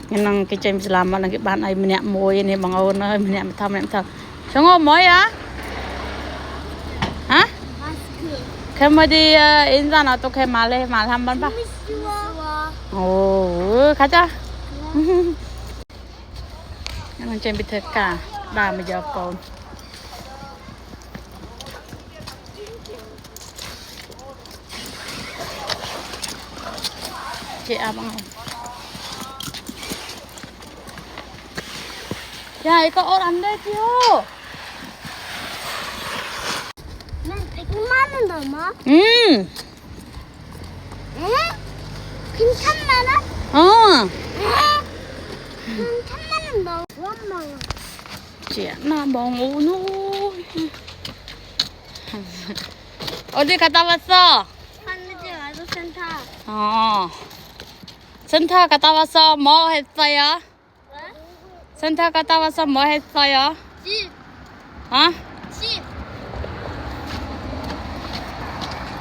năng cái chém làm mà cái bạn ấy mình nhẹ môi này bằng ôn ơi mình nhẹ thầm xong rồi mới á hả khi mà đi 인사 나 또 걔 말해 말 한번 봐. 오 가자. năng chém bị thật cả bà mà giờ còn chị à bằng 야 이거 옷 안 되지요? 100만 원 넘어? 응. 괜찮만 원? 어. 괜찮만 원 넘어. 엄마야. chị là bóng ú 어디 갔다 왔어? 하늘지 와서 센터. 센터 갔다 와서 뭐 했어요? 왜? 센터 갔다 와서 뭐 했어요? 집. 어? 집.